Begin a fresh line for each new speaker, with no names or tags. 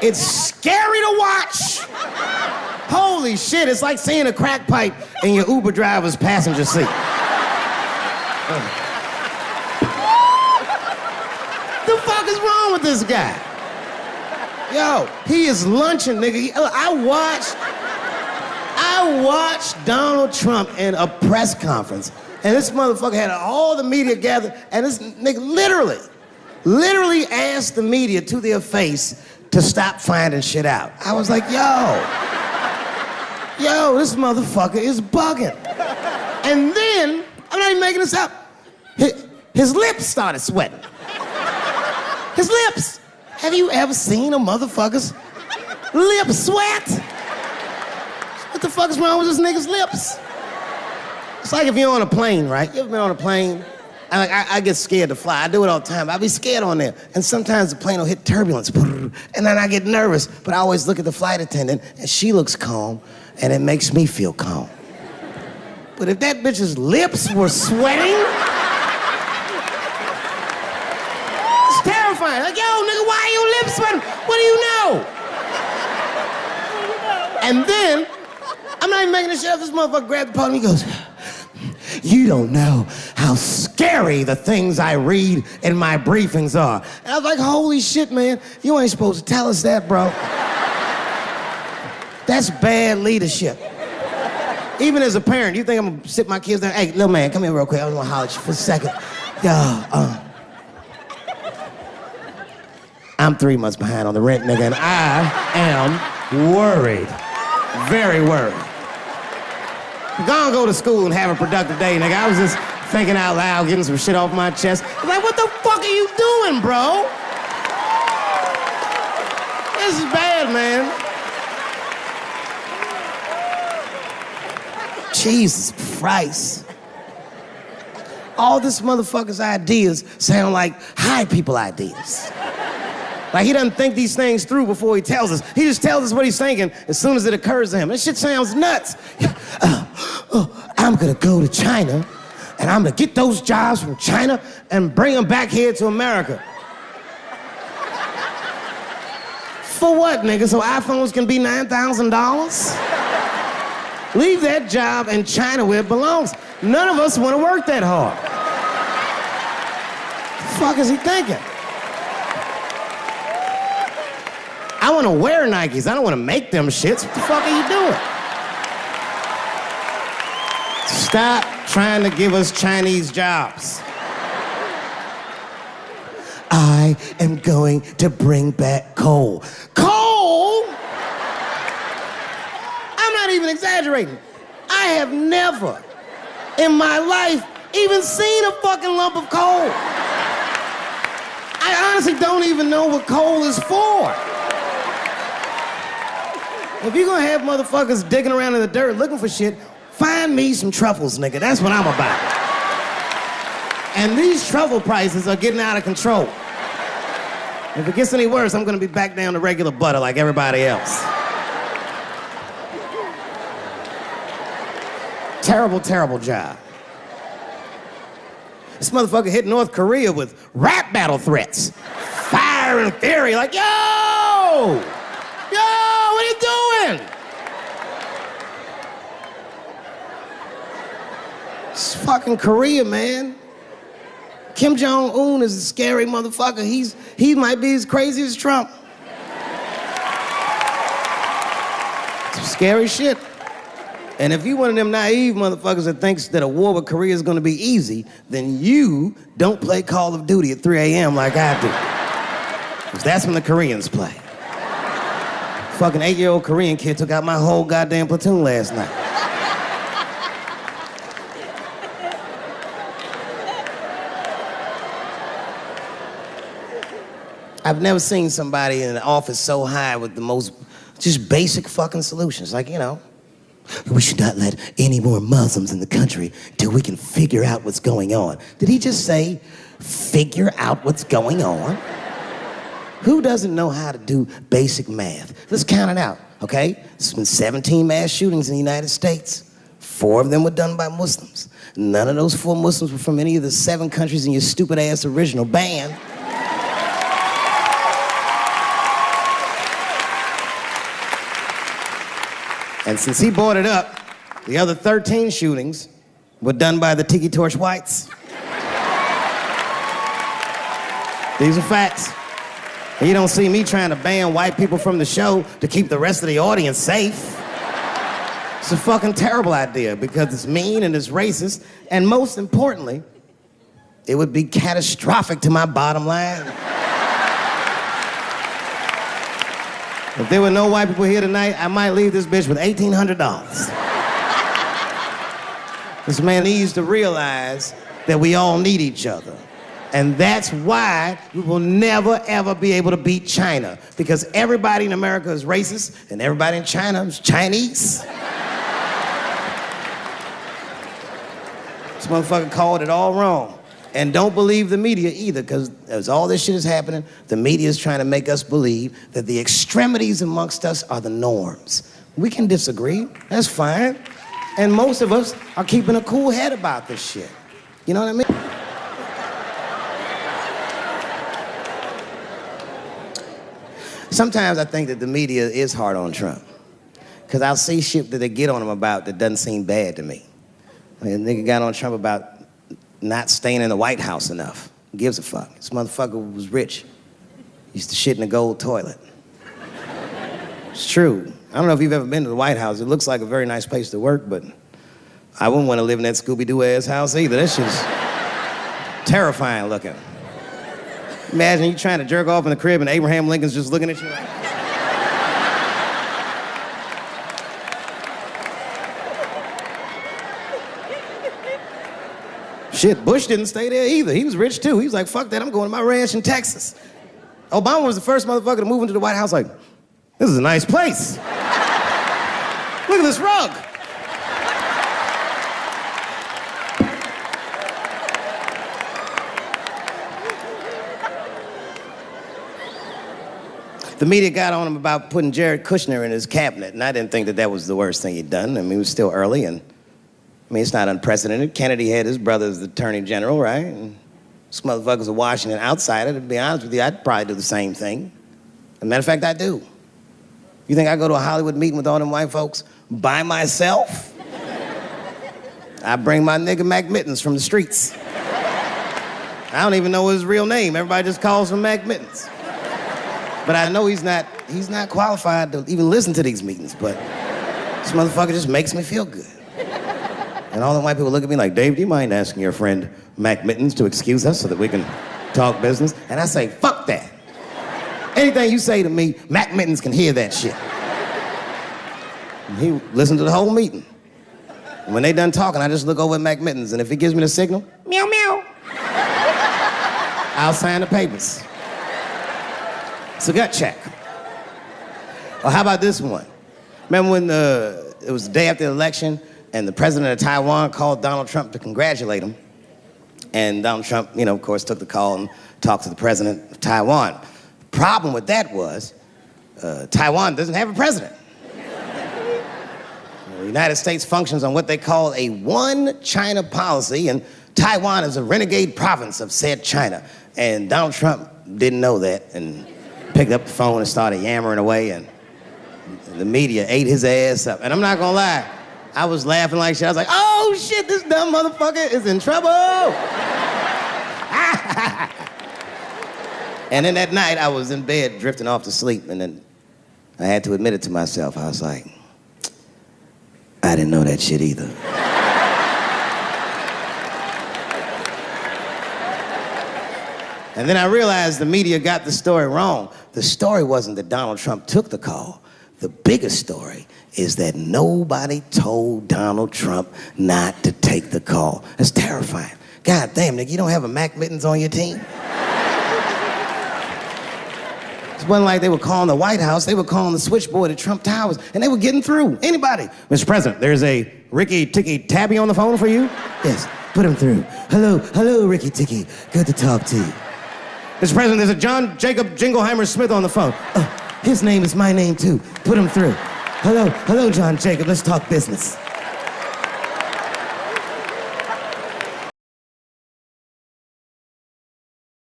It's scary to watch. Holy shit, it's like seeing a crack pipe in your Uber driver's passenger seat. The fuck is wrong with this guy? Yo, he is lunching, nigga. I watched Donald Trump in a press conference, and this motherfucker had all the media gathered, and this nigga literally asked the media to their face to stop finding shit out. I was like, yo, this motherfucker is bugging. And then, I'm not even making this up, his lips started sweating. His lips. Have you ever seen a motherfucker's lip sweat? What the fuck is wrong with this nigga's lips? It's like if you're on a plane, right? You ever been on a plane? I get scared to fly. I do it all the time. I be scared on there. And sometimes the plane will hit turbulence. And then I get nervous. But I always look at the flight attendant, and she looks calm, and it makes me feel calm. But if that bitch's lips were sweating, it's terrifying. Like, yo, nigga, why are your lips sweating? What do you know? And then, I'm not even making this shit up. This motherfucker grabbed the podium, he goes, you don't know how scary the things I read in my briefings are. And I was like, holy shit, man, you ain't supposed to tell us that, bro. That's bad leadership. Even as a parent, you think I'm gonna sit my kids down? Hey, little man, come here real quick. I just wanna holler at you for a second. I'm 3 months behind on the rent, nigga, and I am worried. Very worried. Go to school and have a productive day, nigga. I was just thinking out loud, getting some shit off my chest. I'm like, what the fuck are you doing, bro? This is bad, man. Jesus Christ. All this motherfucker's ideas sound like high people ideas. Like he doesn't think these things through before he tells us. He just tells us what he's thinking as soon as it occurs to him. This shit sounds nuts. I'm gonna go to China and I'm gonna get those jobs from China and bring them back here to America. For what, nigga? So iPhones can be $9,000? Leave that job in China where it belongs. None of us wanna work that hard. The fuck is he thinking? I want to wear Nikes. I don't want to make them shits. What the fuck are you doing? Stop trying to give us Chinese jobs. I am going to bring back coal. Coal? I'm not even exaggerating. I have never in my life even seen a fucking lump of coal. I honestly don't even know what coal is for. If you're gonna have motherfuckers digging around in the dirt looking for shit, find me some truffles, nigga. That's what I'm about. And these truffle prices are getting out of control. If it gets any worse, I'm gonna be back down to regular butter like everybody else. Terrible, terrible job. This motherfucker hit North Korea with rap battle threats. Fire and fury, like, yo! Yo, what are you doing? It's fucking Korea, man. Kim Jong-un is a scary motherfucker. He might be as crazy as Trump. Some scary shit. And if you one of them naive motherfuckers that thinks that a war with Korea is gonna be easy, then you don't play Call of Duty at 3 a.m. like I do. Because that's when the Koreans play. Fucking 8-year-old Korean kid took out my whole goddamn platoon last night. I've never seen somebody in an office so high with the most just basic fucking solutions. Like, you know, we should not let any more Muslims in the country till we can figure out what's going on. Did he just say, figure out what's going on? Who doesn't know how to do basic math? Let's count it out, okay? There's been 17 mass shootings in the United States. 4 of them were done by Muslims. None of those 4 Muslims were from any of the 7 countries in your stupid ass original band. And since he brought it up, the other 13 shootings were done by the Tiki Torch whites. These are facts. And you don't see me trying to ban white people from the show to keep the rest of the audience safe. It's a fucking terrible idea because it's mean and it's racist, and most importantly, it would be catastrophic to my bottom line. If there were no white people here tonight, I might leave this bitch with $1,800. This man needs to realize that we all need each other. And that's why we will never, ever be able to beat China. Because everybody in America is racist, and everybody in China is Chinese. This motherfucker called it all wrong. And don't believe the media either, because as all this shit is happening, the media is trying to make us believe that the extremities amongst us are the norms. We can disagree, that's fine. And most of us are keeping a cool head about this shit. You know what I mean? Sometimes I think that the media is hard on Trump. Because I'll see shit that they get on him about that doesn't seem bad to me. I mean, a nigga got on Trump about not staying in the White House enough. Who gives a fuck? This motherfucker was rich. Used to shit in a gold toilet. It's true. I don't know if you've ever been to the White House. It looks like a very nice place to work, but I wouldn't want to live in that Scooby-Doo ass house either. That shit's terrifying looking. Imagine you trying to jerk off in the crib and Abraham Lincoln's just looking at you like... Shit, Bush didn't stay there either. He was rich too. He was like, fuck that, I'm going to my ranch in Texas. Obama was the first motherfucker to move into the White House like, this is a nice place. Look at this rug. The media got on him about putting Jared Kushner in his cabinet, and I didn't think that that was the worst thing he'd done. I mean, it was still early, and I mean, it's not unprecedented. Kennedy had his brother as the attorney general, right? And this motherfucker's a Washington outsider. To be honest with you, I'd probably do the same thing. As a matter of fact, I do. You think I go to a Hollywood meeting with all them white folks by myself? I bring my nigga Mac Mittens from the streets. I don't even know his real name. Everybody just calls him Mac Mittens. But I know he's not qualified to even listen to these meetings, but this motherfucker just makes me feel good. And all the white people look at me like, Dave, do you mind asking your friend Mac Mittens to excuse us so that we can talk business? And I say, fuck that. Anything you say to me, Mac Mittens can hear that shit. And he listened to the whole meeting. And when they done talking, I just look over at Mac Mittens, and if he gives me the signal, meow, meow, I'll sign the papers. It's a gut check. Or how about this one? Remember when it was the day after the election and the president of Taiwan called Donald Trump to congratulate him? And Donald Trump, you know, of course, took the call and talked to the president of Taiwan. The problem with that was Taiwan doesn't have a president. The United States functions on what they call a one China policy, and Taiwan is a renegade province of said China. And Donald Trump didn't know that and picked up the phone and started yammering away, and the media ate his ass up. And I'm not gonna lie, I was laughing like shit. I was like, oh shit, this dumb motherfucker is in trouble. And then that night, I was in bed drifting off to sleep, and then I had to admit it to myself. I was like, I didn't know that shit either. And then I realized the media got the story wrong. The story wasn't that Donald Trump took the call. The biggest story is that nobody told Donald Trump not to take the call. That's terrifying. God damn, nigga, you don't have a Mac Mittens on your team? It wasn't like they were calling the White House, they were calling the switchboard at Trump Towers, and they were getting through. Anybody. Mr. President, there's a Ricky Ticky Tabby on the phone for you? Yes, put him through. Hello, Ricky Ticky. Good to talk to you. Mr. President, there's a John Jacob Jingleheimer Smith on the phone. His name is my name too. Put him through. Hello, John Jacob, let's talk business.